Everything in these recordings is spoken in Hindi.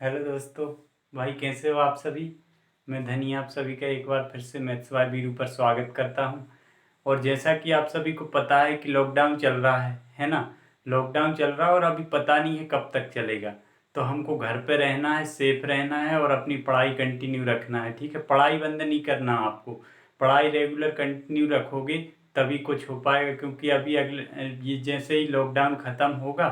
हेलो दोस्तों। भाई कैसे हो आप सभी। मैं धनी आप सभी का एक बार फिर से मैथ्स बाय वीरू पर स्वागत करता हूं। और जैसा कि आप सभी को पता है कि लॉकडाउन चल रहा है ना। लॉकडाउन चल रहा है और अभी पता नहीं है कब तक चलेगा। तो हमको घर पे रहना है, सेफ रहना है और अपनी पढ़ाई कंटिन्यू रखना है। ठीक है, पढ़ाई बंद नहीं करना आपको। पढ़ाई रेगुलर कंटिन्यू रखोगे तभी कुछ हो पाएगा, क्योंकि अभी अगले ये जैसे ही लॉकडाउन ख़त्म होगा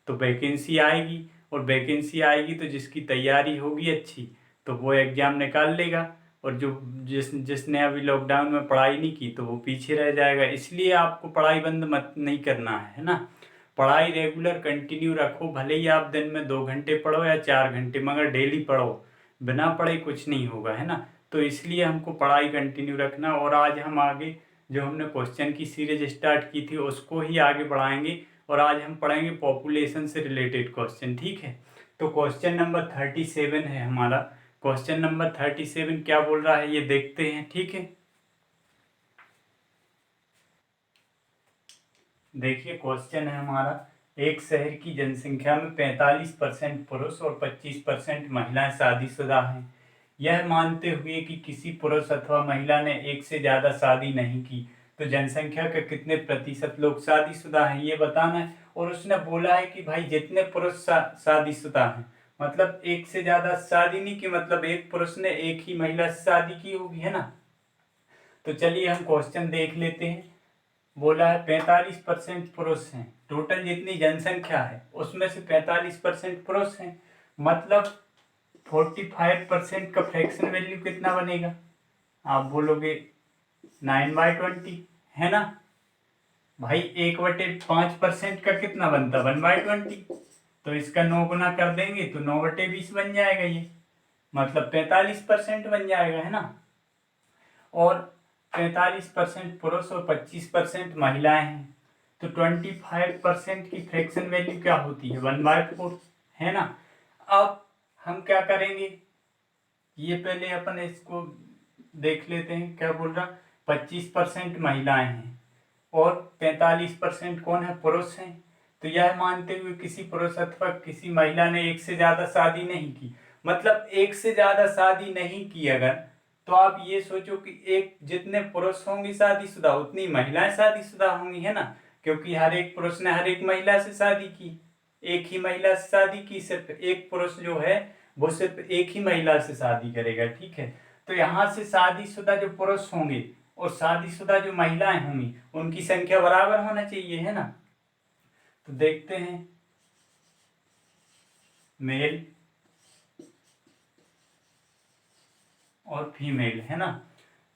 तो वैकेंसी आएगी। और वैकेंसी आएगी तो जिसकी तैयारी होगी अच्छी तो वो एग्ज़ाम निकाल लेगा। और जो जिसने अभी लॉकडाउन में पढ़ाई नहीं की तो वो पीछे रह जाएगा। इसलिए आपको पढ़ाई बंद मत नहीं करना है ना। पढ़ाई रेगुलर कंटिन्यू रखो, भले ही आप दिन में 2 घंटे पढ़ो या 4 घंटे, मगर डेली पढ़ो। बिना पढ़े कुछ नहीं होगा, है ना। तो इसलिए हमको पढ़ाई कंटिन्यू रखना। और आज हम आगे जो हमने क्वेश्चन की सीरीज स्टार्ट की थी उसको ही आगे बढ़ाएंगे। और आज हम पढ़ेंगे पॉपुलेशन से रिलेटेड क्वेश्चन। ठीक है, तो क्वेश्चन नंबर 37 है हमारा। क्वेश्चन नंबर 37 क्या बोल रहा है ये देखते हैं। ठीक है, देखिए क्वेश्चन है हमारा। एक शहर की जनसंख्या में 45% पुरुष और 25% महिलाएं शादीशुदा हैं। यह मानते हुए कि किसी पुरुष अथवा महिला ने एक से ज़्यादा शादी नहीं की, तो जनसंख्या के कितने प्रतिशत लोग शादीशुदा हैं ये बताना है। और उसने बोला है कि भाई जितने पुरुष शादीशुदा हैं, मतलब एक से ज़्यादा शादी नहीं की, मतलब एक पुरुष ने एक ही महिला से शादी की होगी, है ना। तो चलिए हम क्वेश्चन देख लेते हैं। बोला है 45% पुरुष हैं। टोटल जितनी जनसंख्या है उसमें से 45% पुरुष हैं। मतलब 45% का फ्रैक्शन वैल्यू कितना बनेगा। आप बोलोगे 9/20, है ना। भाई 1/5% का कितना बनता, 1/20। तो इसका 9 गुना कर देंगे तो 9/20 बन जाएगा ये। मतलब 45% बन जाएगा, है ना। और 45% पुरुष और 25% महिलाएं हैं। तो 25% की फ्रैक्शन वैल्यू क्या होती है, 1/4, है ना। अब हम क्या करेंगे, ये पहले अपन इसको देख लेते हैं क्या बोल रहा। 25% महिलाएं हैं और 45% कौन है, पुरुष हैं। तो यह मानते हुए किसी पुरुष अथवा किसी महिला ने एक से ज्यादा शादी नहीं की। मतलब एक से ज्यादा शादी नहीं की अगर, तो आप ये सोचो कि एक जितने पुरुष होंगे शादीशुदा उतनी महिलाएं शादीशुदा होंगी, है ना। क्योंकि हर एक पुरुष ने हर एक महिला से शादी की, एक ही महिला से शादी की। सिर्फ एक पुरुष जो है वो सिर्फ एक ही महिला से शादी करेगा। ठीक है, तो यहाँ से शादीशुदा जो पुरुष होंगे और शादीशुदा जो महिलाएं होंगी उनकी संख्या बराबर होना चाहिए, है ना। तो देखते हैं, मेल और फीमेल, है ना।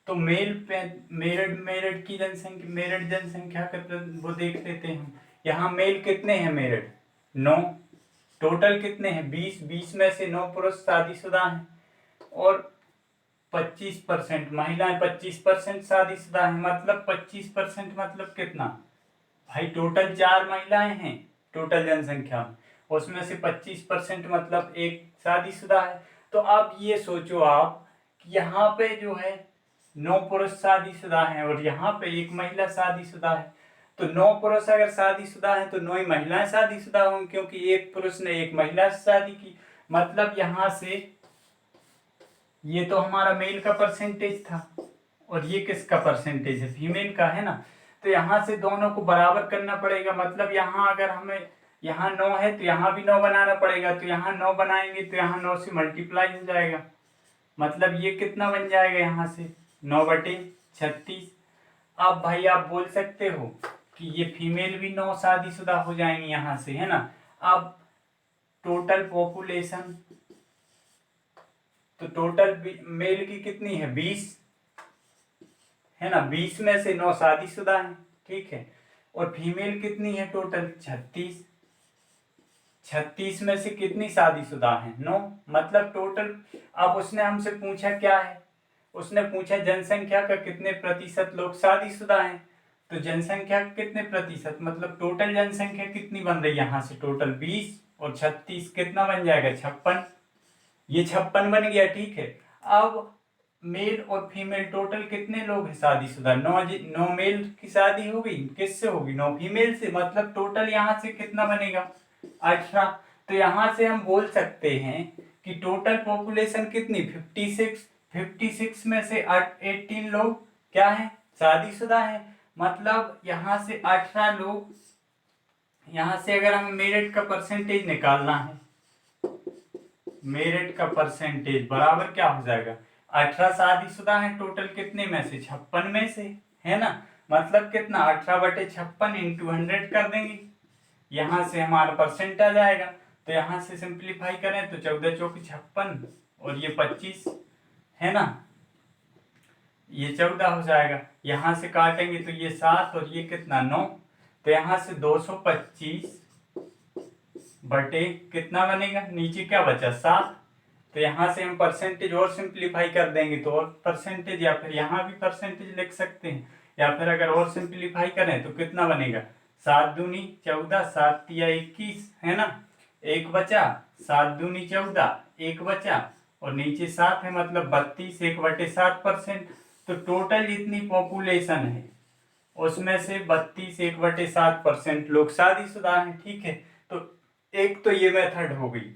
तो मेल पे मेरिड मेरिड की जनसंख्या, मेरिड जनसंख्या का वो देख लेते हैं। यहाँ मेल कितने हैं, मेरिड 9। टोटल कितने हैं, 20। 20 में से 9 पुरुष शादीशुदा हैं और 25% महिलाएं, 25% शादीशुदा है। मतलब 25% मतलब कितना भाई, टोटल 4 महिलाएं हैं टोटल जनसंख्या में, उसमें से 25% मतलब एक शादीशुदा है। तो अब ये सोचो आप कि यहाँ पे जो है 9 पुरुष शादीशुदा हैं और यहाँ पे एक महिला शादीशुदा है। तो 9 पुरुष अगर शादीशुदा है तो 9 ही महिलाएं शादीशुदा होंगी, क्योंकि एक पुरुष ने एक महिला से शादी की। मतलब यहाँ से ये तो हमारा मेल का परसेंटेज था और ये किसका परसेंटेज है, फीमेल का, है ना। तो यहाँ से दोनों को बराबर करना पड़ेगा। मतलब यहाँ अगर हमें यहाँ 9 है तो यहाँ भी 9 बनाना पड़ेगा। तो यहाँ 9 बनाएंगे तो यहाँ 9 से मल्टीप्लाई हो जाएगा। मतलब ये कितना बन जाएगा, यहाँ से 9/36। अब भाई आप बोल सकते हो कि ये फीमेल भी 9 शादीशुदा हो जाएंगी यहाँ से, है ना। अब टोटल पॉपुलेशन, तो टोटल मेल की कितनी है, 20, है ना। 20 में से 9 शादीशुदा हैं, ठीक है। और फीमेल कितनी है, टोटल 36। 36 में से कितनी शादीशुदा हैं, 9। मतलब टोटल, अब उसने हमसे पूछा क्या है, उसने पूछा जनसंख्या का कितने प्रतिशत लोग शादीशुदा हैं। तो जनसंख्या का कितने प्रतिशत, मतलब टोटल जनसंख्या कितनी बन रही है, यहाँ से टोटल 20 और 36 कितना बन जाएगा, 56। ये 56 बन गया, ठीक है। अब मेल और फीमेल टोटल कितने लोग हैं शादीशुदा, 9 मेल की शादी होगी, किससे होगी, 9 फीमेल से। मतलब टोटल यहाँ से कितना बनेगा, 18। तो यहाँ से हम बोल सकते हैं कि टोटल पॉपुलेशन कितनी 56 में से 18 लोग क्या है, शादीशुदा है। मतलब यहाँ से 18 लोग, यहाँ से अगर हमें मेरिट का परसेंटेज निकालना है, मेरिट का परसेंटेज बराबर क्या हो जाएगा, 18 शादीशुदा है टोटल कितने में से, 56 में से, है ना। मतलब कितना, 18/56 इंटू 100 कर देंगे, यहाँ से हमारा परसेंट आ जाएगा। तो यहाँ से सिंप्लीफाई करें तो 14 चौक 56 और ये 25, है ना, ये 14 हो जाएगा। यहाँ से काटेंगे तो ये 7 और ये कितना 9, तो यहाँ से 225 बटे कितना बनेगा, नीचे क्या बचा 7। तो यहाँ से हम परसेंटेज और सिंप्लीफाई कर देंगे तो और परसेंटेज, या फिर यहाँ भी परसेंटेज लिख सकते हैं, या फिर अगर और सिंप्लीफाई करें तो कितना बनेगा, 7 दूनी 14, 7 तिया 21, है ना, एक बचा, 7 दूनी 14, एक बचा और नीचे 7 है, मतलब 32 1/7%। तो टोटल जितनी पॉपुलेशन है उसमें से 32 1/7% लोग शादीशुदा हैं। ठीक है, तो एक तो ये मेथड हो गई।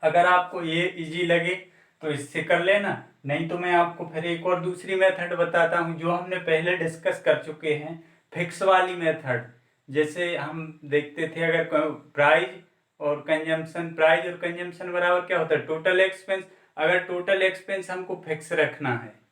अगर आपको ये इजी लगे तो इससे कर लेना, नहीं तो मैं आपको फिर एक और दूसरी मेथड बताता हूँ जो हमने पहले डिस्कस कर चुके हैं, फिक्स वाली मेथड। जैसे हम देखते थे अगर प्राइस और कंजम्पशन बराबर क्या होता है, टोटल एक्सपेंस। अगर टोटल एक्सपेंस हमको फिक्स रखना है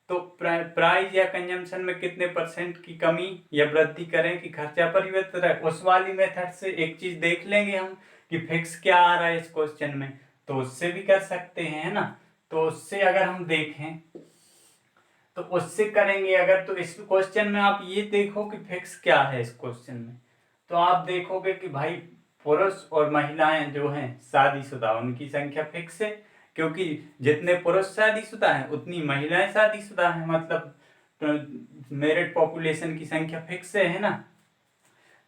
तो प्राइस या कंजम्पशन में कितने परसेंट की कमी या वृद्धि करें कि खर्चा परिवर्तित रहे, उस वाली मेथड से एक चीज देख लेंगे हम कि फिक्स क्या आ रहा है इस क्वेश्चन में, तो उससे भी कर सकते हैं, है ना। तो उससे अगर हम देखें तो उससे करेंगे अगर, तो इस क्वेश्चन में आप ये देखो कि फिक्स क्या है इस क्वेश्चन में, तो आप देखोगे कि भाई पुरुष और महिलाएं जो हैं शादीशुदा उनकी संख्या फिक्स है, क्योंकि जितने पुरुष शादीशुदा हैं उतनी महिलाएं शादीशुदा हैं, मतलब मेरिट पॉपुलेशन की संख्या फिक्स है ना।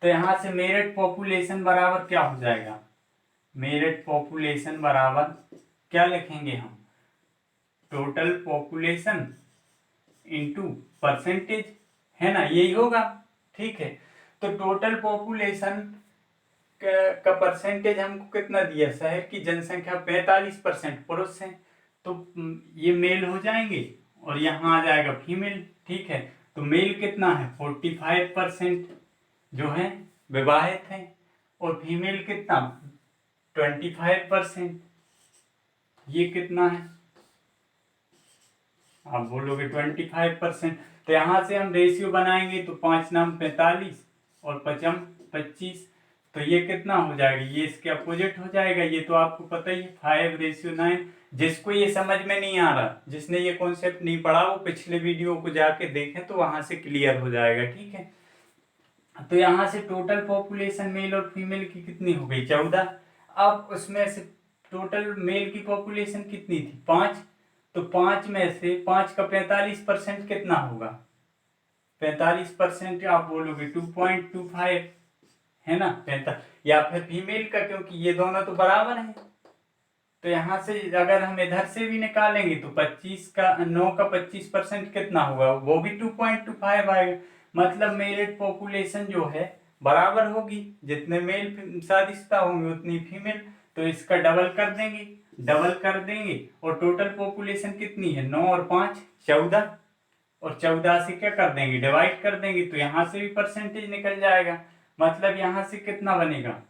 तो यहाँ से मेरिट पॉपुलेशन बराबर क्या हो जाएगा, मेरिट पॉपुलेशन बराबर क्या लिखेंगे हम, टोटल पॉपुलेशन इनटू परसेंटेज, है ना, यही होगा। ठीक है, तो टोटल पॉपुलेशन का परसेंटेज हमको कितना दिया, शहर की जनसंख्या 45% पुरुष हैं, तो ये मेल हो जाएंगे और यहाँ आ जाएगा फीमेल। ठीक है, तो मेल कितना है 45% जो है विवाहित हैं, और फीमेल कितना 25%, ये कितना है आप बोलोगे 25%। तो यहाँ से हम रेशियो बनाएंगे तो 5 नाम 45 और 5 25, तो ये कितना हो जाएगा, ये इसके अपोजिट हो जाएगा। ये तो आपको पता ही 5:9। जिसको ये समझ में नहीं आ रहा, जिसने ये कॉन्सेप्ट नहीं पढ़ा, वो पिछले वीडियो को जाके देखें तो वहां से क्लियर हो जाएगा। ठीक है, तो यहाँ से टोटल पॉपुलेशन मेल और फीमेल की कितनी हो गई 14। अब उसमें से टोटल मेल की पॉपुलेशन कितनी थी 5, तो 5 में से 5 का 45% कितना होगा, 45% आप बोलोगे 2.25, है ना 45, या फिर फीमेल का, क्योंकि ये दोनों तो बराबर हैं। तो यहाँ से अगर हम इधर से भी निकालेंगे तो 25 का 9 का 25% कितना होगा, वो भी 2.25 आएगा। मतलब मेरिट पॉपुलेशन जो है बराबर होगी, जितने मेल शादीशुदा होंगे उतनी फीमेल, तो इसका डबल कर देंगे और टोटल पॉपुलेशन कितनी है 9 और 5 14, और 14 से क्या कर देंगे डिवाइड कर देंगे, तो यहाँ से भी परसेंटेज निकल जाएगा। मतलब यहाँ से कितना बनेगा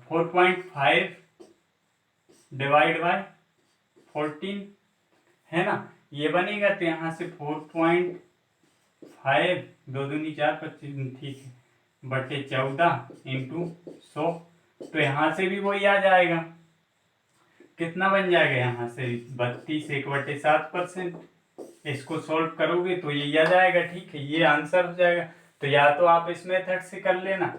4.5 डिवाइड बाय 14, है ना, ये बनेगा। तो यहाँ से 4.5 2 दूनी 4 25, ठीक है, बटे 14 इंटू 100, तो यहाँ से भी वही आ जाएगा, कितना बन जाएगा यहाँ से 32 1/7%। इसको सॉल्व करोगे तो ये आ जाएगा। ठीक है, ये आंसर हो जाएगा। तो या तो आप इस मेथड से कर लेना,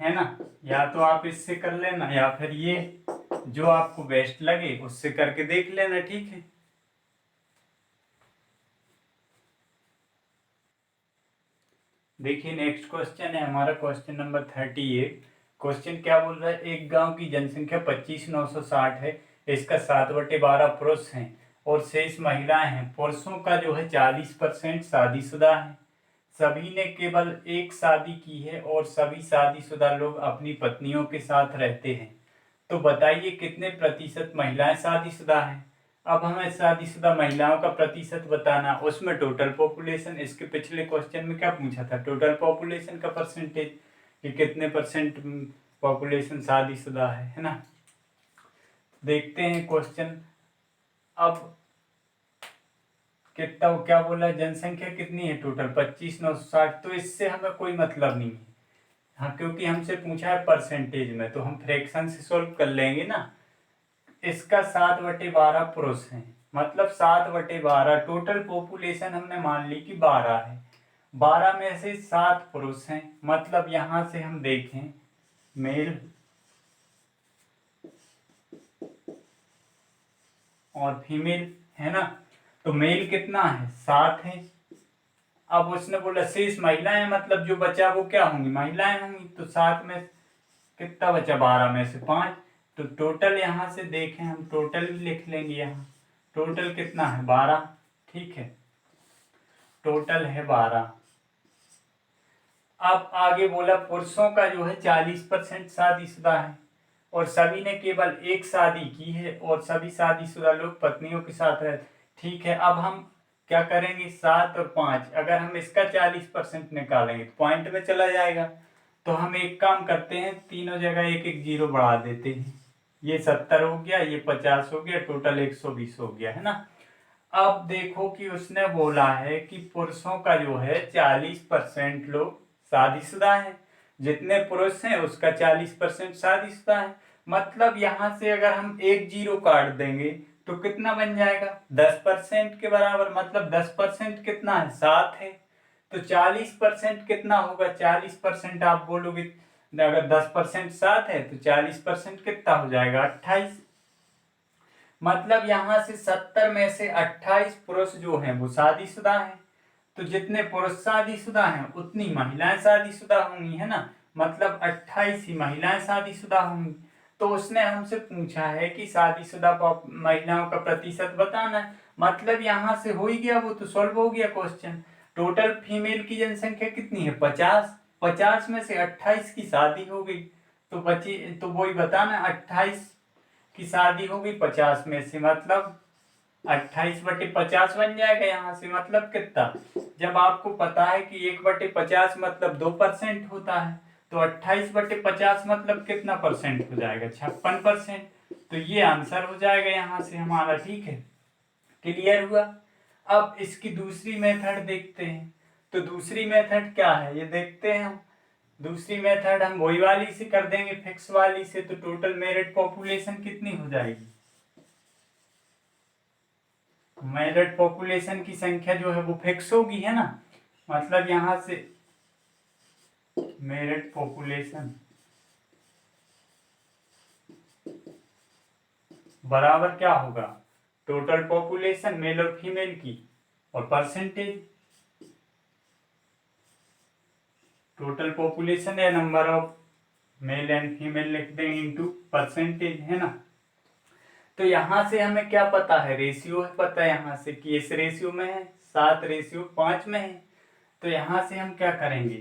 है ना, या तो आप इससे कर लेना, या फिर ये जो आपको बेस्ट लगे उससे करके देख लेना। ठीक है, देखिए नेक्स्ट क्वेश्चन है हमारा क्वेश्चन नंबर 38। क्वेश्चन क्या बोल रहा है, एक गांव की जनसंख्या 25,960 है, इसका 7/12 पुरुष हैं और शेष महिलाएं हैं। पुरुषों का जो है 40% शादीशुदा है, सभी ने केवल एक शादी की है और सभी शादीशुदा लोग अपनी पत्नियों के साथ रहते हैं। तो बताइए कितने प्रतिशत महिलाएं शादीशुदा हैं। अब हमें शादीशुदा महिलाओं का प्रतिशत बताना, उसमें टोटल पॉपुलेशन, इसके पिछले क्वेश्चन में क्या पूछा था, टोटल पॉपुलेशन का परसेंटेज कि कितने परसेंट पॉपुलेशन शादीशुदा है ना। देखते हैं क्वेश्चन। अब कितना क्या बोला, जनसंख्या कितनी है टोटल 25,960, तो इससे हमें कोई मतलब नहीं है। हाँ, क्योंकि हमसे पूछा है परसेंटेज में, तो हम फ्रैक्शन से सॉल्व कर लेंगे ना। इसका 7/12 पुरुष हैं, मतलब 7/12 टोटल पॉपुलेशन हमने मान ली कि 12 है, 12 में से 7 पुरुष हैं, मतलब यहां से हम देखें मेल और फीमेल है ना, तो मेल कितना है 7 है। अब उसने बोला शेष महिलाएं, मतलब जो बचा वो क्या होंगी, महिलाएं होंगी, तो 7 में कितना बचा, 12 में से 5, तो टोटल यहां से देखें हम, टोटल भी लिख लेंगे यहाँ, टोटल कितना है 12, ठीक है, टोटल है 12। अब आगे बोला पुरुषों का जो है 40% शादीशुदा है और सभी ने केवल एक शादी की है और सभी शादीशुदा लोग पत्नियों के साथ रहते, ठीक है। अब हम क्या करेंगे, 7 और 5, अगर हम इसका 40% निकालेंगे तो पॉइंट में चला जाएगा, तो हम एक काम करते हैं, तीनों जगह एक एक जीरो बढ़ा देते हैं, ये 70 हो गया, ये 50 हो गया, टोटल 120 हो गया है ना। अब देखो कि उसने बोला है कि पुरुषों का जो है 40% लोग शादीशुदा हैं, जितने पुरुष हैं उसका 40% शादीशुदा है, मतलब यहां से अगर हम एक जीरो काट देंगे तो कितना बन जाएगा, 10% के बराबर, मतलब 10% कितना है 7 है, तो 40% कितना होगा, 40% आप बोलोगे, अगर 10% 7 है तो 40% कितना हो जाएगा 28, मतलब यहां से 70 में से 28 पुरुष जो हैं वो शादीशुदा हैं, तो जितने पुरुष शादीशुदा हैं उतनी महिलाएं शादीशुदा होंगी है ना, मतलब 28 ही महिलाएं शादीशुदा होंगी। तो उसने हमसे पूछा है कि शादीशुदा महिलाओं का प्रतिशत बताना है, मतलब यहां से हो ही गया, वो तो सॉल्व हो गया क्वेश्चन। टोटल फीमेल की जनसंख्या कितनी है 50, 50 में से 28 की शादी हो गई, तो बची, तो वही बताना 28 की शादी हो गई 50 में से, मतलब 28/50 बन जाएगा यहाँ से, मतलब कितना, जब आपको पता है कि 1/50 मतलब 2% होता है, तो 28/50 मतलब कितना परसेंट हो जाएगा, 56%, तो ये आंसर हो जाएगा यहाँ से हमारा, ठीक है, क्लियर हुआ। अब इसकी दूसरी मेथड देखते हैं, तो दूसरी मेथड क्या है ये देखते हैं हम। दूसरी मेथड हम वही वाली से कर देंगे, फिक्स वाली से, तो टोटल मेरिट पॉपुलेशन कितनी हो जाएगी, मेरिट पॉपुलेशन की संख्या जो है वो फिक्स होगी है ना, मतलब यहां से मेरिट पॉपुलेशन बराबर क्या होगा, टोटल पॉपुलेशन मेल और फीमेल की और परसेंटेज, टोटल पॉपुलेशन या number of male and female लिख देंगे इनटू परसेंटेज है ना। तो यहां से हमें क्या पता है, रेशियो है पता है यहां से कि इस रेशियो में है, 7:5 में है, तो यहां से हम क्या करेंगे,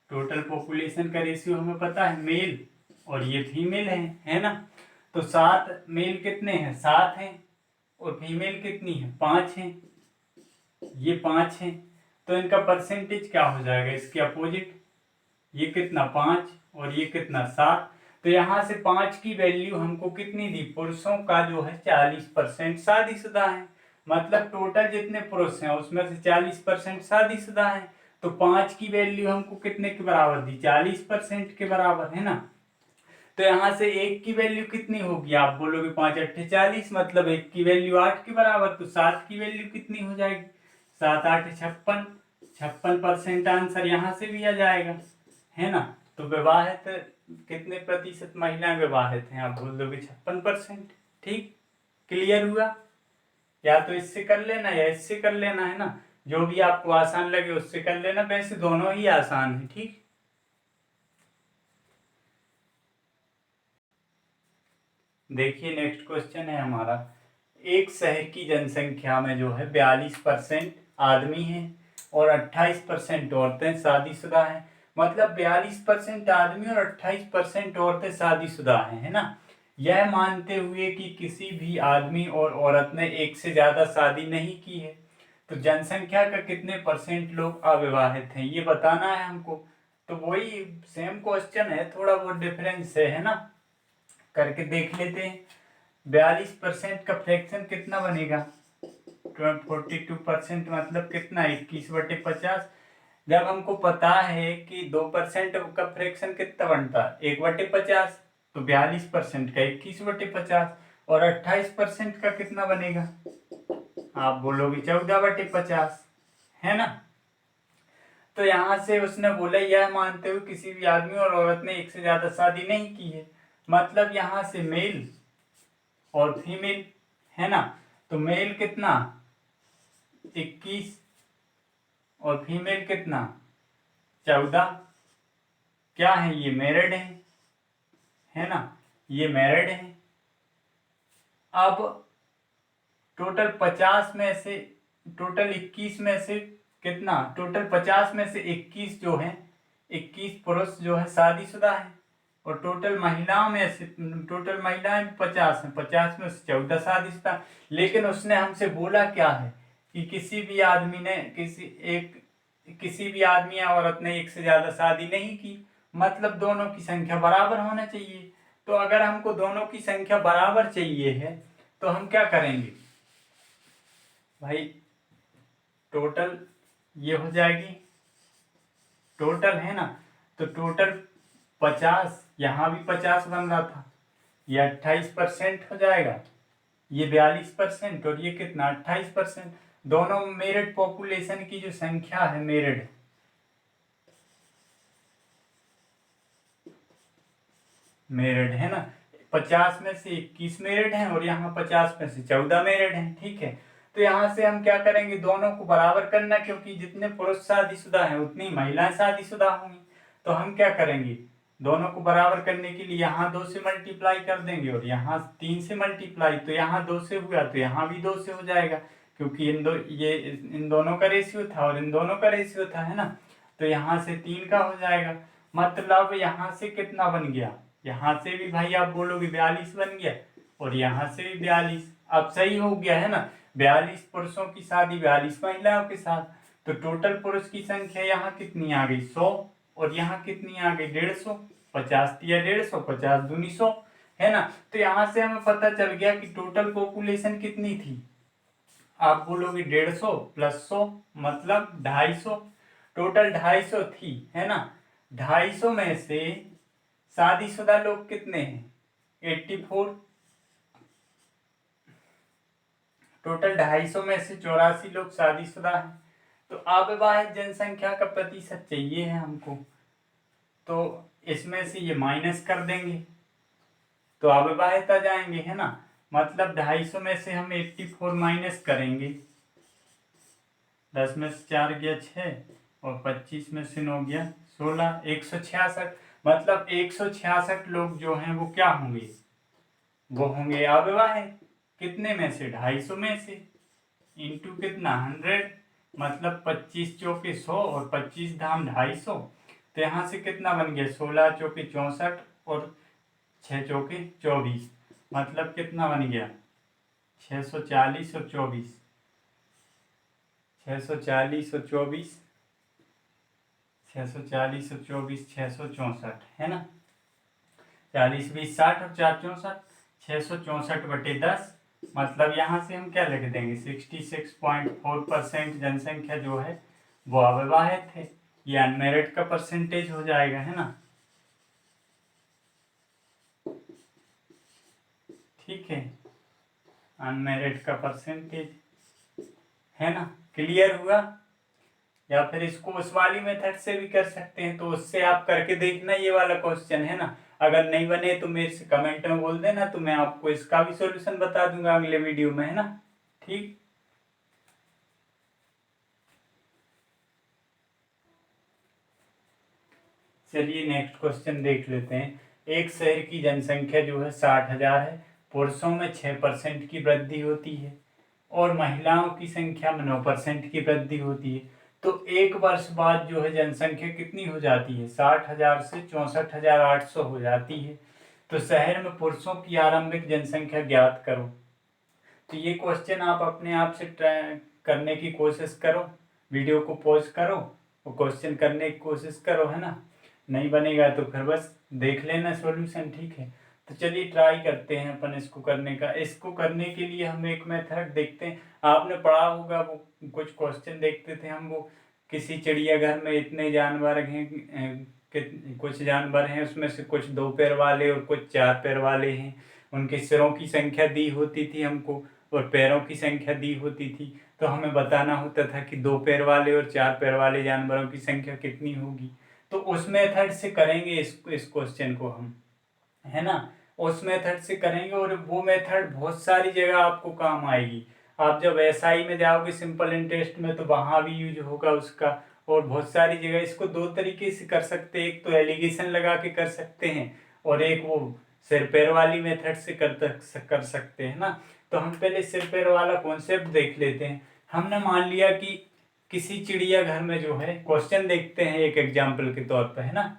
टोटल पॉपुलेशन का रेशियो हमें पता है मेल और ये फीमेल है ना, तो 7 मेल कितने हैं 7 हैं और फीमेल कितनी है 5 है, ये 5 है, तो इनका परसेंटेज क्या हो जाएगा, इसके अपोजिट, ये कितना 5 और ये कितना 7, तो यहां से 5 की वैल्यू हमको कितनी दी, पुरुषों का जो है 40% शादीशुदा है, मतलब टोटल जितने पुरुष हैं उसमें से 40% शादीशुदा है, तो 5 की वैल्यू हमको कितने के बराबर दी, 40% के बराबर है ना। तो यहां से 1 की वैल्यू कितनी होगी, आप बोलोगे 5×8 40, मतलब 1 की वैल्यू 8 के बराबर, तो 7 की वैल्यू कितनी हो जाएगी, 7×8 56, 56% आंसर यहां से भी आ जाएगा है ना। तो विवाहित कितने प्रतिशत महिलाएं विवाहित हैं, आप बोल दोगे 56%, ठीक, क्लियर हुआ। या तो इससे कर लेना या इससे कर लेना है ना, जो भी आपको आसान लगे उससे कर लेना, वैसे दोनों ही आसान है, ठीक। देखिए नेक्स्ट क्वेश्चन है हमारा, एक शहर की जनसंख्या में जो है 42% आदमी हैं और 28% औरतें शादीशुदा हैं, मतलब 42% आदमी और 28% औरतें शादीशुदा हैं है ना। यह मानते हुए कि किसी भी आदमी और औरत ने एक से ज्यादा शादी नहीं की है। तो जनसंख्या का कितने परसेंट लोग अविवाहित हैं ये बताना है हमको। तो वही सेम क्वेश्चन है, थोड़ा बहुत डिफरेंस है ना, करके देख लेते हैं। 42% का फ्रैक्शन कितना बनेगा? 42% मतलब कितना? 21/50। जब हमको पता है कि 2% का फ्रैक्शन कितना बनता है? 1/50। तो 42% का 21/50। और 28% का कितना बनेगा? आप बोलोगे 14/50, है ना। तो यहाँ से उसने बोला यह मानते हुए किसी भी आदमी और औरत ने एक से ज्यादा शादी नहीं की है, मतलब यहाँ से मेल और फीमेल, है ना। तो मेल कितना? 21 और फीमेल कितना? 14। क्या है ये? मैरिड है ना, ये मैरिड है। अब टोटल 50 में से, टोटल 21 में से कितना? टोटल 50 में से 21 जो है, 21 पुरुष जो है शादीशुदा है। और टोटल महिलाओं में से, टोटल महिलाएं 50 हैं, 50 में से 14 शादीशुदा। लेकिन उसने हमसे बोला क्या है कि किसी भी आदमी ने किसी भी आदमी या औरत ने एक से ज्यादा शादी नहीं की, मतलब दोनों की संख्या बराबर होना चाहिए। तो अगर हमको दोनों की संख्या बराबर चाहिए है तो हम क्या करेंगे भाई? टोटल ये हो जाएगी, टोटल है ना, तो टोटल 50, यहाँ भी 50 बन रहा था, ये 28% हो जाएगा, ये 42% और ये कितना? 28%। दोनों मेरिट पॉपुलेशन की जो संख्या है, मेरिट है ना, 50 में से 21 मेरिट हैं और यहाँ 50 में से 14 मेरिट हैं, ठीक है। तो यहाँ से हम क्या करेंगे? दोनों को बराबर करना, क्योंकि जितने पुरुष शादीशुदा हैं उतनी महिलाएं शादीशुदा होंगी। तो हम क्या करेंगे? दोनों को बराबर करने के लिए यहाँ 2 से मल्टीप्लाई कर देंगे और यहाँ 3 से मल्टीप्लाई, तो यहाँ 2 से हुआ तो यहाँ भी 2 से हो जाएगा, क्योंकि इन दोनों का रेशियो था और इन दोनों का रेशियो था, है ना। तो यहाँ से 3 का हो जाएगा, मतलब यहाँ से कितना बन गया? यहाँ से भी भाई आप बोलोगे 42 बन गया और यहाँ से भी 42। अब सही हो गया है ना, 42 पुरुषों की शादी 42 महिलाओं के साथ। तो टोटल पुरुष की संख्या यहाँ कितनी आ गई? 100। और यहाँ कितनी आ गई? 150। 50 या 150, 50 दूनी 100, है ना। तो यहाँ से हमें पता चल गया कि टोटल पॉपुलेशन कितनी थी। आप बोलोगे 150 + 100 मतलब 250। टोटल 250 थी, है ना। 250 में से शादीशुदा लोग कितने हैं? 84। टोटल 250 में से 84 लोग शादीशुदा हैं। तो अविवाहित जनसंख्या का प्रतिशत चाहिए है हमको, तो इसमें से ये माइनस कर देंगे तो अविवाहित आ जाएंगे, है ना। मतलब 250 में से हम 84 माइनस करेंगे, 10 में से 4 गया 6 और 25 में से 9 गया 16, 166। मतलब 166 लोग जो हैं वो क्या होंगे? वो होंगे अविवाहित। कितने में से? 250 में से, इंटू कितना? 100, मतलब 25 चौके 100 और 25 धाम 250। तो यहाँ से कितना बन गया? 16 चौके 64 और 6 चौके 24, मतलब कितना बन गया? 640 और 24, 640 और 24, 640 और 24, 664, है ना। 40 20 60 और 4 64, 664/10। मतलब यहाँ से हम क्या लिख देंगे? 66.4% जनसंख्या जो है वो अविवाहित है। ये अनमेरिड का परसेंटेज हो जाएगा, है ना। ठीक है, अनमेरिड का परसेंटेज, है ना। क्लियर हुआ? या फिर इसको उस वाली मेथड से भी कर सकते हैं, तो उससे आप करके देखना ये वाला क्वेश्चन, है ना। अगर नहीं बने तो मेरे से कमेंट में बोल देना, तो मैं आपको इसका भी सॉल्यूशन बता दूंगा अगले वीडियो में, है ना। ठीक, चलिए नेक्स्ट क्वेश्चन देख लेते हैं। एक शहर की जनसंख्या जो है 60,000 है, पुरुषों में 6% की वृद्धि होती है और महिलाओं की संख्या में 9% की वृद्धि होती है। तो एक वर्ष बाद जो है जनसंख्या कितनी हो जाती है? 60,000 से 64,800 हो जाती है। तो शहर में पुरुषों की आरंभिक जनसंख्या ज्ञात करो। तो ये क्वेश्चन आप अपने आप से ट्राई करने की कोशिश करो, वीडियो को पॉज करो और क्वेश्चन करने की कोशिश करो, है ना। नहीं बनेगा तो फिर बस देख लेना सॉल्यूशन, ठीक है। तो चलिए ट्राई करते हैं अपन इसको करने का। इसको करने के लिए हम एक मेथड देखते हैं, आपने पढ़ा होगा वो कुछ क्वेश्चन देखते थे हम, वो किसी चिड़ियाघर में इतने जानवर हैं, कुछ जानवर हैं उसमें से कुछ 2 पैर वाले और कुछ 4 पैर वाले हैं, उनके सिरों की संख्या दी होती थी हमको और पैरों की संख्या दी होती थी। तो हमें बताना होता था कि 2 पैर वाले और 4 पैर वाले जानवरों की संख्या कितनी होगी। तो उस मेथड से करेंगे इस क्वेश्चन को हम, है ना। उस मेथड से करेंगे और वो मेथड बहुत सारी जगह आपको काम आएगी। आप जब एसआई में जाओगे सिंपल इंटरेस्ट में तो वहाँ भी यूज होगा उसका, और बहुत सारी जगह। इसको 2 तरीके से कर सकते हैं, एक तो एलिगेशन लगा के कर सकते हैं और एक वो सिर पैर वाली मेथड से कर सकते हैं ना। तो हम पहले सिर पैर वाला कॉन्सेप्ट देख लेते हैं। हमने मान लिया कि किसी चिड़ियाघर में जो है, क्वेश्चन देखते हैं एक एग्जाम्पल के तौर पर, है ना।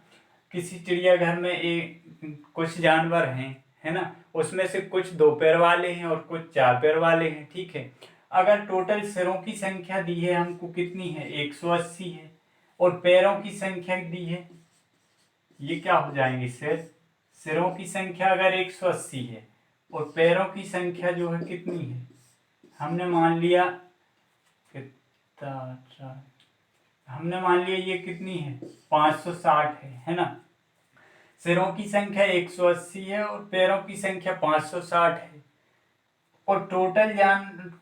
किसी चिड़ियाघर में एक कुछ जानवर हैं, है ना, उसमें से कुछ 2 पैर वाले हैं और कुछ 4 पैर वाले हैं, ठीक है। अगर टोटल सिरों की संख्या दी है हमको कितनी है, 180 है, और पैरों की संख्या दी है, ये क्या हो जाएंगे सिरों की संख्या अगर 180 है और पैरों की संख्या जो है कितनी है, हमने मान लिया कितना, हमने मान लिया ये कितनी है 560 है ना। सिरों की संख्या 180 है और पैरों की संख्या 560 है, और टोटल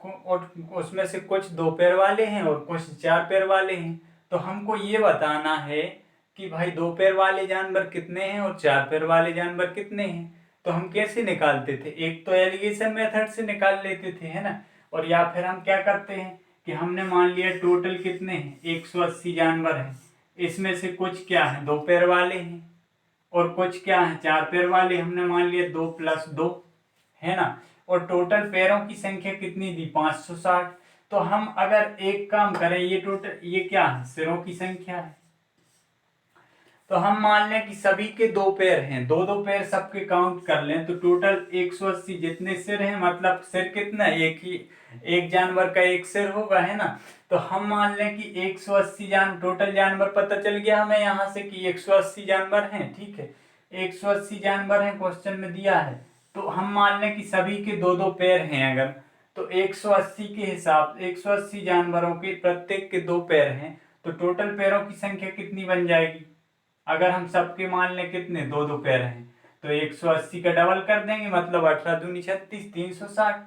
और उसमें से कुछ 2 पैर वाले हैं और कुछ 4 पैर वाले हैं। तो हमको ये बताना है कि भाई 2 पैर वाले जानवर कितने हैं और 4 पैर वाले जानवर कितने हैं। तो हम कैसे निकालते थे, एक तो एलिगेशन मेथड से निकाल लेते थे, है ना, और या फिर हम क्या करते हैं कि हमने मान लिया टोटल कितने हैं 180 जानवर हैं, इसमें से कुछ क्या है 2 पैर वाले हैं और कुछ क्या है 4 पैर वाले, हमने मान लिया 2 + 2, है ना। और टोटल पैरों की संख्या कितनी दी 560। तो हम अगर एक काम करें, ये टोटल ये क्या है सिरों की संख्या है, तो हम मान लें कि सभी के 2 पैर हैं, 2-2 पैर सबके काउंट कर लें तो टोटल 180 जितने सिर हैं, मतलब सिर कितना एक जानवर का एक सिर होगा, है ना। तो हम मान लें कि 180 टोटल जानवर पता चल गया हमें यहाँ से कि 180 जानवर हैं, ठीक है। 180 जानवर हैं क्वेश्चन में दिया है, तो हम मान लें कि सभी के 2-2 पैर हैं अगर, तो 180 के हिसाब 180 जानवरों के प्रत्येक के 2 पैर हैं, तो टोटल पैरों की संख्या कितनी बन जाएगी, अगर हम सबके मान लें कितने 2-2 पैर हैं तो 180 का डबल कर देंगे, मतलब 18 दूनी 36, 360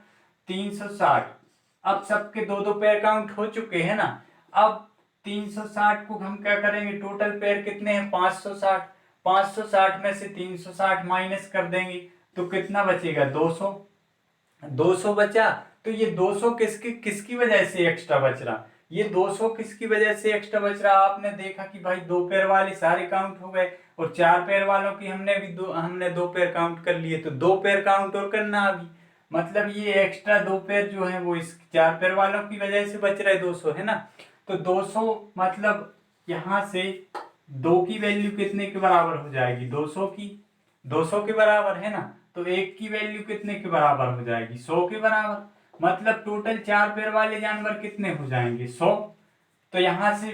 360। अब सबके 2-2 पैर काउंट हो चुके हैं ना। अब 360 को हम क्या करेंगे, टोटल पैर कितने हैं 560, 560 में से 360 माइनस कर देंगे तो कितना बचेगा 200, 200 बचा। तो ये 200 किसकी किसकी वजह से एक्स्ट्रा बच रहा, ये 200 किसकी वजह से एक्स्ट्रा बच रहा, आपने देखा कि भाई 2 पैर वाले सारे काउंट हो गए और 4 पैर वालों की हमने 2 पैर काउंट कर लिए, तो 2 पैर काउंट और करना अभी, मतलब ये एक्स्ट्रा 2 पैर जो है वो इस 4 पैर वालों की वजह से बच रहे 200, है ना। तो 200 मतलब यहाँ से 2 की वैल्यू कितने के बराबर हो जाएगी, 200 के बराबर, है ना। तो 1 की वैल्यू कितने के बराबर हो जाएगी 100 के बराबर, मतलब टोटल 4 पैर वाले जानवर कितने हो जाएंगे 100। तो यहाँ से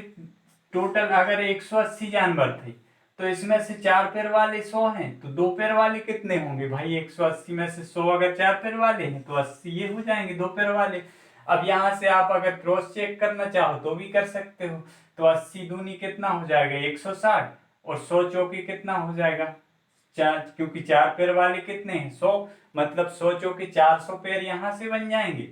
टोटल अगर 180 जानवर थे तो इसमें से 4 पैर वाले 100 हैं, तो 2 पैर वाले कितने होंगे भाई 180 में से 100 अगर 4 पैर वाले हैं तो 80 ये हो जाएंगे 2 पैर वाले। अब यहाँ से आप अगर क्रॉस चेक करना चाहो तो भी कर सकते हो, तो 80 दूनी कितना हो जाएगा 160 और 100 चौकी कितना हो जाएगा 4, क्योंकि 4 पैर वाले कितने हैं 100, मतलब 100 चौके 400 पैर यहाँ से बन जाएंगे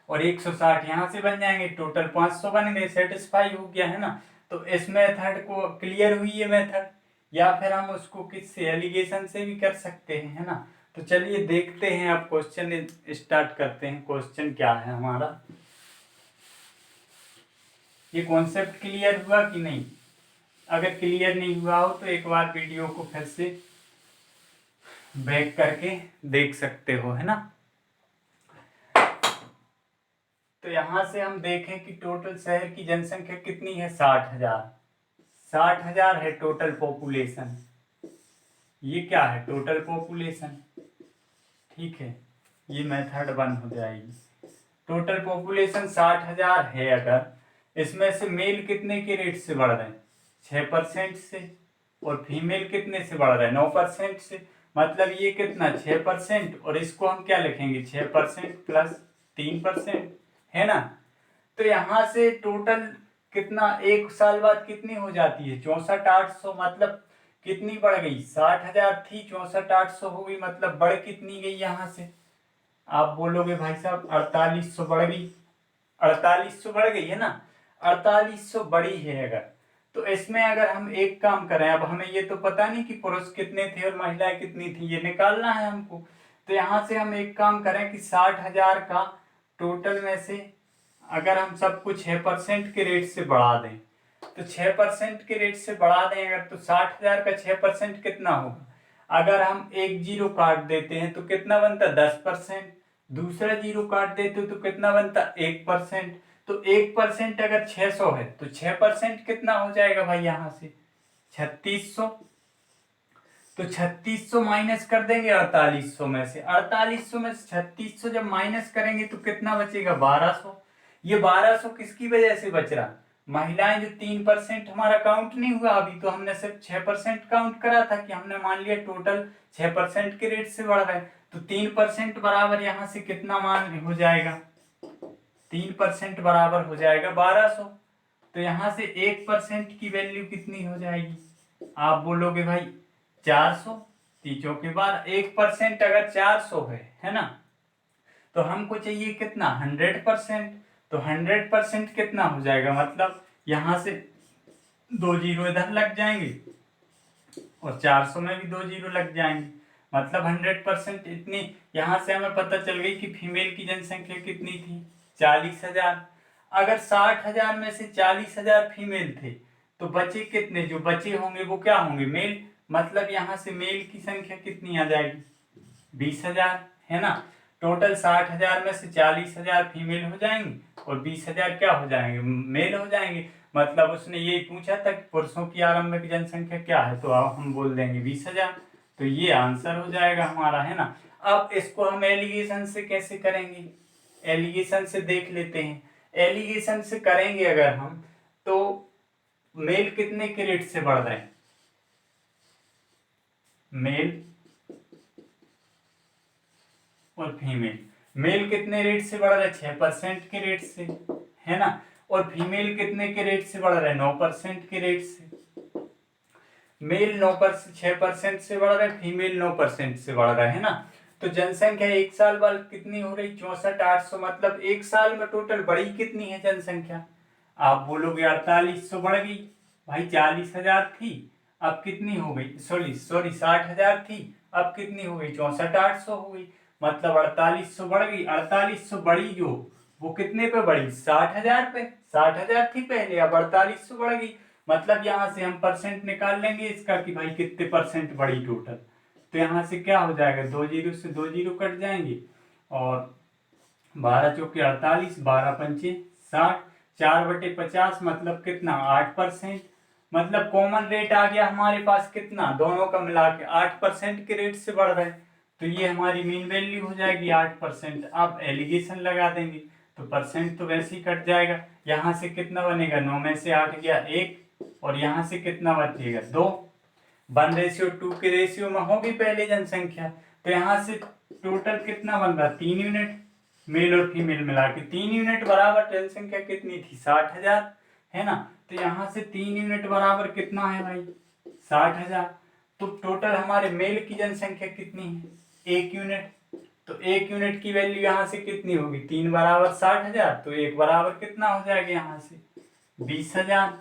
और 160 यहाँ से बन जाएंगे, टोटल 500 बन गए, सेटिस्फाई हो गया, है ना। तो इस मेथड को क्लियर हुई ये मेथड, या फिर हम उसको किससे एलिगेशन से भी कर सकते हैं, है ना। तो चलिए देखते हैं, अब क्वेश्चन स्टार्ट करते हैं। क्वेश्चन क्या है हमारा, ये कॉन्सेप्ट क्लियर हुआ कि नहीं, अगर क्लियर नहीं हुआ हो तो एक बार वीडियो को फिर से बैक करके देख सकते हो, है ना। तो यहां से हम देखें कि टोटल शहर की जनसंख्या कितनी है 60,000, 60,000 है टोटल पॉपुलेशन, ये क्या है, टोटल पॉपुलेशन। ठीक है, ये मेथड 1 हो जाएगी। टोटल पॉपुलेशन 60,000 है, अगर इसमें से मेल कितने के रेट से बढ़ रहे हैं, 6% से, और फीमेल कितने से बढ़ रहा है, 9% से। मतलब ये कितना, 6%, और इसको हम क्या लिखेंगे, 6% प्लस 3%, है ना। तो यहाँ से टोटल कितना, एक साल बाद कितनी हो जाती है, 64,800। मतलब कितनी बढ़ गई, 60,000 थी, 64,800 हो गई। मतलब बढ़ कितनी गई यहाँ से, आप बोलोगे भाई साहब 4800 बढ़ गई, 4800 बढ़ गई है ना, 4800 बड़ी है। अगर तो इसमें अगर हम एक काम करें, अब हमें ये तो पता नहीं कि पुरुष कितने थे और महिलाएं कितनी थी, ये निकालना है हमको। तो यहाँ से हम एक काम करें कि 60,000 का टोटल में से अगर हम सबको 6% के रेट से बढ़ा दें, तो 6% के रेट से बढ़ा दें अगर, तो 60,000 का 6% कितना होगा। अगर हम एक जीरो काट देते हैं तो कितना बनता, 10%। दूसरा जीरो काट देते हो तो कितना बनता, 1%। तो 1% अगर 600 है तो 6% कितना हो जाएगा भाई, यहाँ से 3600। तो 3600 माइनस कर देंगे 4800 में से, 4800 में से 3600 जब माइनस करेंगे तो कितना बचेगा, 1200। ये 1200 किसकी वजह से बच रहा, महिलाएं जो 3% हमारा काउंट नहीं हुआ अभी, तो हमने सिर्फ 6% काउंट करा था, कि हमने मान लिया टोटल 6% के रेट से बढ़ रहा है। तो 3% बराबर यहाँ से कितना मान हो जाएगा, 3% बराबर हो जाएगा 1200। तो यहाँ से 1% की वैल्यू कितनी हो जाएगी, आप बोलोगे भाई 400। तीजों के बाद 1% अगर 400 है ना, तो हमको चाहिए कितना, 100%। तो 100% कितना हो जाएगा, मतलब यहाँ से 2 जीरो इधर लग जाएंगे और 400 में भी 2 जीरो लग जाएंगे। मतलब 100% इतनी, यहाँ से हमें पता चल गई कि फीमेल की जनसंख्या कितनी थी, 40,000। अगर 60,000 में से 40,000 फीमेल थे, तो बचे कितने, जो बचे होंगे वो क्या होंगे, मेल। मतलब यहाँ से मेल की संख्या कितनी आ जाएगी, 20,000, है ना। टोटल 60,000 में से 40,000 फीमेल हो जाएंगी और 20,000 क्या हो जाएंगे, मेल हो जाएंगे। मतलब उसने यही पूछा था कि पुरुषों की आरंभिक जनसंख्या क्या है, तो अब हम बोल देंगे 20,000। तो ये आंसर हो जाएगा हमारा, है ना। अब इसको हम एलिगेशन से कैसे करेंगे, एलिगेशन से देख लेते हैं। एलिगेशन से करेंगे अगर हम, तो मेल कितने के रेट से बढ़ रहे हैं, मेल और फीमेल। मेल कितने रेट से बढ़ रहा है, 6% के रेट से, है ना। और फीमेल कितने के रेट से बढ़ रहा है, 9% के रेट से। मेल 9% 6% से बढ़ रहा है, फीमेल 9% से बढ़ रहा है ना। तो जनसंख्या एक साल बाद कितनी हो रही, 64,800। मतलब एक साल में टोटल बढ़ी कितनी है जनसंख्या, आप बोलोगे 4800 बढ़ गई भाई, 40,000 थी अब कितनी हो गई, सॉरी 60,000 थी, अब कितनी हो गई, 64,800 हो गई। मतलब 4800 बढ़ गई। 4800 बढ़ी जो, वो कितने पे बढ़ी, 60,000 पे। 60,000 थी पहले, अब 4800 बढ़ गई। मतलब यहाँ से हम परसेंट निकाल लेंगे इसका कि भाई कितने परसेंट बढ़ी टोटल। तो यहाँ से क्या हो जाएगा, 2 जीरो से 2 जीरो कट जाएंगे, और 12 चौके 48, 12 पंचे 60, 4/50, मतलब कितना, 8%। मतलब कॉमन रेट आ गया हमारे पास कितना, दोनों का मिला के 8% के रेट से बढ़ रहे हैं। तो ये हमारी मीन वैल्यू हो जाएगी 8%। अब एलिगेशन लगा देंगे तो परसेंट तो वैसे ही कट जाएगा। यहाँ से कितना बनेगा, 9 में से 8 गया 1, और यहाँ से कितना बचेगा, 2। 1:2 के रेशियो में होगी पहले जनसंख्या। तो यहाँ से टोटल कितना बन रहा, 3 यूनिट, मेल और फीमेल मिला के 3 यूनिट बराबर जनसंख्या कितनी थी, 60,000, है ना। तो यहाँ से 3 यूनिट बराबर कितना है भाई, 60,000। तो टोटल हमारे मेल की जनसंख्या कितनी है, 1 यूनिट। तो 1 यूनिट की वैल्यू यहाँ से कितनी होगी, 3 बराबर 60,000, तो 1 बराबर कितना हो जाएगा यहाँ से 20,000।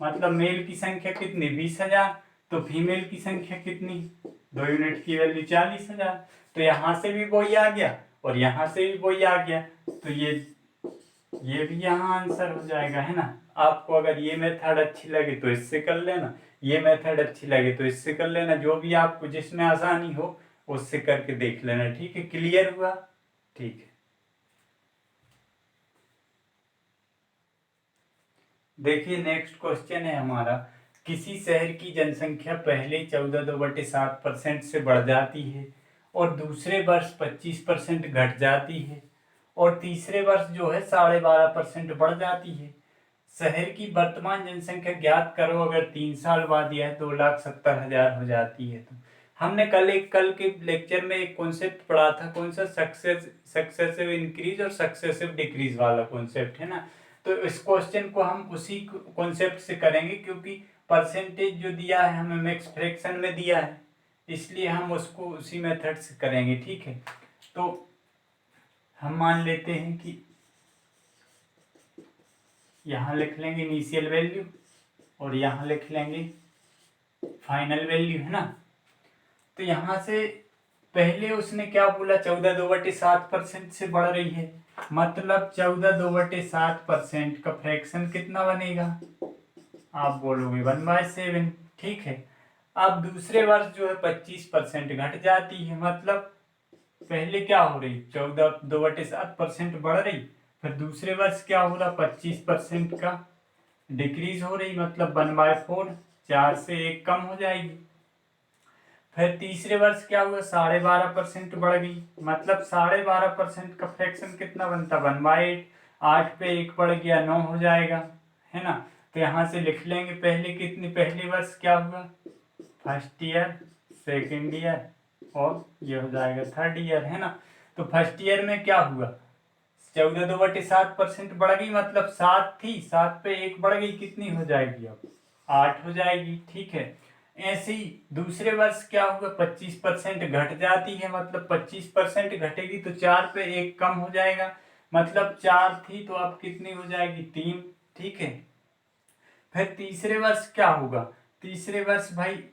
मतलब मेल की संख्या कितनी, 20,000। तो फीमेल की संख्या कितनी, 2 यूनिट की वैल्यू 40,000। तो यहाँ से भी वही आ गया और यहाँ से भी वही आ गया। तो ये भी यहाँ आंसर हो जाएगा, है ना। आपको अगर ये मेथड अच्छी लगे तो इससे कर लेना, ये मेथड अच्छी लगे तो इससे कर लेना, जो भी आपको जिसमें आसानी हो उससे करके देख लेना। ठीक है, क्लियर हुआ, ठीक है। देखिए नेक्स्ट क्वेश्चन है हमारा किसी शहर की जनसंख्या पहले 14.2/7% से बढ़ जाती है और दूसरे वर्ष 25% घट जाती है और तीसरे वर्ष जो है 12.5% बढ़ जाती है। शहर की वर्तमान जनसंख्या ज्ञात करो अगर 3 साल बाद यह 2,70,000 हो जाती है। तो हमने कल के लेक्चर में एक कॉन्सेप्ट पढ़ा था, कौन सा, सक्सेसिव इंक्रीज और सक्सेसिव डिक्रीज वाला कॉन्सेप्ट है ना। तो इस क्वेश्चन को हम उसी कॉन्सेप्ट से करेंगे, क्योंकि परसेंटेज जो दिया है हमें मैक्स फ्रैक्शन में दिया है, इसलिए हम उसको उसी मेथड से करेंगे। ठीक है, तो हम मान लेते हैं कि यहाँ लिख लेंगे इनिशियल वैल्यू और यहाँ लिख लेंगे फाइनल वैल्यू, है ना। तो यहाँ से पहले उसने क्या बोला, 14.2/7% से बढ़ रही है, मतलब 14.2/7% का फ्रैक्शन कितना बनेगा, आप बोलोगे 1/7। ठीक है, अब दूसरे वर्ष जो है 25% घट जाती है, मतलब पहले क्या हो रही, 14.2/7% बढ़ रही, फिर दूसरे वर्ष क्या हो रहा, 25% का डिक्रीज हो रही, मतलब 1/4, 4 से 1 कम हो जाएगी। फिर तीसरे वर्ष क्या हुआ, 12.5% बढ़ गई, मतलब 12.5% का फ्रैक्शन कितना बनता, 1/8, 8 पे 1 बढ़ गया, 9 हो जाएगा, है ना। तो यहाँ से लिख लेंगे पहले कितनी, पहले वर्ष क्या हुआ, फर्स्ट ईयर, सेकेंड ईयर और ये हो जाएगा थर्ड ईयर, है ना। तो फर्स्ट ईयर में क्या हुआ, 14.2/7% बढ़ गई, मतलब 7 थी, 7 पे 1 बढ़ गई, कितनी हो जाएगी अब, 8 हो जाएगी। ठीक है, ऐसे ही दूसरे वर्ष क्या होगा, 25% घट जाती है, मतलब 25% घटेगी तो 4 पे 1 कम हो जाएगा, मतलब 4 थी तो अब कितनी हो जाएगी, 3। ठीक है, फिर तीसरे वर्ष क्या होगा, तीसरे वर्ष भाई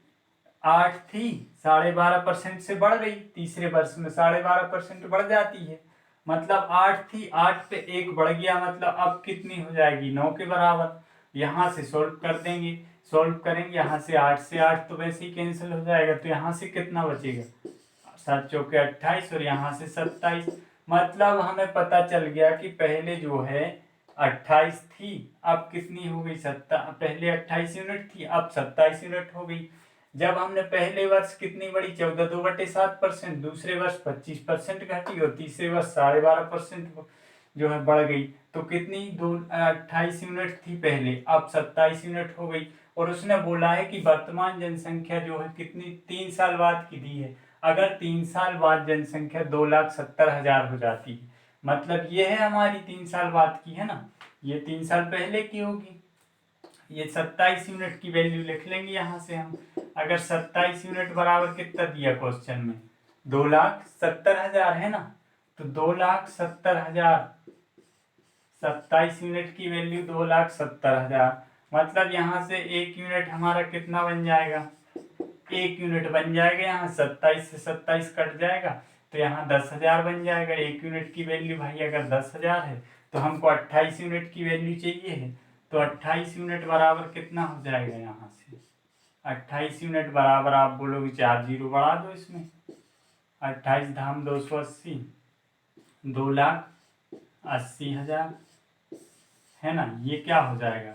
8 थी, 12.5% से बढ़ रही, तीसरे वर्ष में 12.5% बढ़ जाती है, मतलब 8 थी, 8 पे 1 बढ़ गया, मतलब अब कितनी हो जाएगी, 9 के बराबर। यहाँ से सोल्व कर देंगे, सोल्व करेंगे, यहाँ से 8 से 8 तो वैसे ही कैंसिल हो जाएगा, तो यहाँ से कितना बचेगा, 7 चौके 28 और यहाँ से 27, मतलब हमें पता चल गया कि पहले जो है 28 थी, अब कितनी हो गई, पहले 28 यूनिट थी, अब 27 यूनिट हो गई। जब हमने पहले वर्ष कितनी बढ़ी, 14.2/7%, दूसरे वर्ष 25% घटी और तीसरे वर्ष 12.5% जो है बढ़ गई, तो कितनी, 28 यूनिट थी पहले, अब 27 यूनिट हो गई। और उसने बोला है कि वर्तमान जनसंख्या जो है कितनी, 3 साल बाद की दी है, अगर 3 साल बाद जनसंख्या 2,70,000 हो जाती है, मतलब ये है हमारी 3 साल बाद की, है ना, ये 3 साल पहले की होगी। ये 27 यूनिट की वैल्यू लिख लेंगे यहाँ से हम, अगर 27 यूनिट बराबर कितना दिया क्वेश्चन में, 2,70,000 है ना, तो 2,70,000, 27 यूनिट की वैल्यू 2,70,000, मतलब यहाँ से 1 यूनिट हमारा कितना बन जाएगा, 1 यूनिट बन जाएगा, यहाँ 27 से 27 कट जाएगा, तो यहाँ 10,000 बन जाएगा। 1 यूनिट की वैल्यू भाई अगर 10,000 है तो हमको 28 यूनिट की वैल्यू चाहिए है, तो 28 यूनिट बराबर कितना हो जाएगा, यहाँ से 28 यूनिट बराबर आप बोलोगे 4 जीरो बढ़ा दो इसमें, 28 धाम 280, 2,80,000, है ना, ये क्या हो जाएगा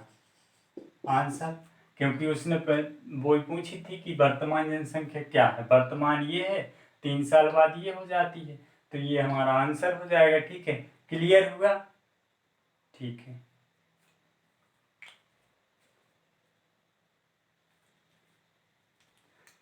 आंसर, क्योंकि उसने वो पूछी थी कि वर्तमान जनसंख्या क्या है, वर्तमान ये है, 3 साल बाद ये हो जाती है, तो ये हमारा आंसर हो जाएगा। ठीक है, क्लियर हुआ, ठीक है।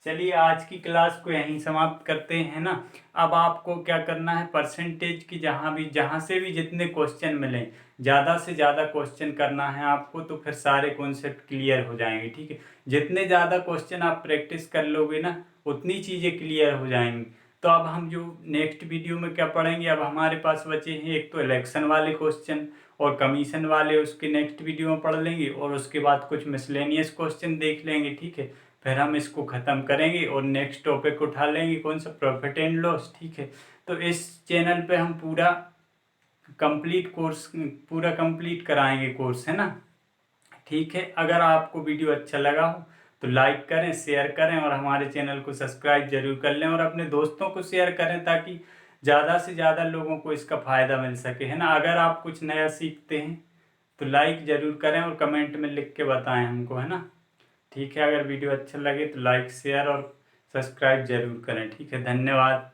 चलिए आज की क्लास को यहीं समाप्त करते हैं ना। अब आपको क्या करना है, परसेंटेज की जहाँ से भी जितने क्वेश्चन मिलें, ज़्यादा से ज़्यादा क्वेश्चन करना है आपको, तो फिर सारे कॉन्सेप्ट क्लियर हो जाएंगे। ठीक है, जितने ज़्यादा क्वेश्चन आप प्रैक्टिस कर लोगे ना, उतनी चीज़ें क्लियर हो जाएंगी। तो अब हम जो नेक्स्ट वीडियो में क्या पढ़ेंगे, अब हमारे पास बचे हैं एक तो इलेक्शन वाले क्वेश्चन और कमीशन वाले, उसके नेक्स्ट वीडियो में पढ़ लेंगे, और उसके बाद कुछ मिसलेनियस क्वेश्चन देख लेंगे। ठीक है, फिर हम इसको ख़त्म करेंगे और नेक्स्ट टॉपिक उठा लेंगे, कौन सा, प्रॉफिट एंड लॉस। ठीक है, तो इस चैनल पे हम पूरा कंप्लीट कराएंगे कोर्स, है ना। ठीक है, अगर आपको वीडियो अच्छा लगा हो तो लाइक करें, शेयर करें और हमारे चैनल को सब्सक्राइब जरूर कर लें और अपने दोस्तों को शेयर करें, ताकि ज़्यादा से ज़्यादा लोगों को इसका फ़ायदा मिल सके, है ना। अगर आप कुछ नया सीखते हैं तो लाइक ज़रूर करें और कमेंट में लिख के बताएं हमको, है ना। ठीक है, अगर वीडियो अच्छा लगे तो लाइक शेयर और सब्सक्राइब जरूर करें। ठीक है, धन्यवाद।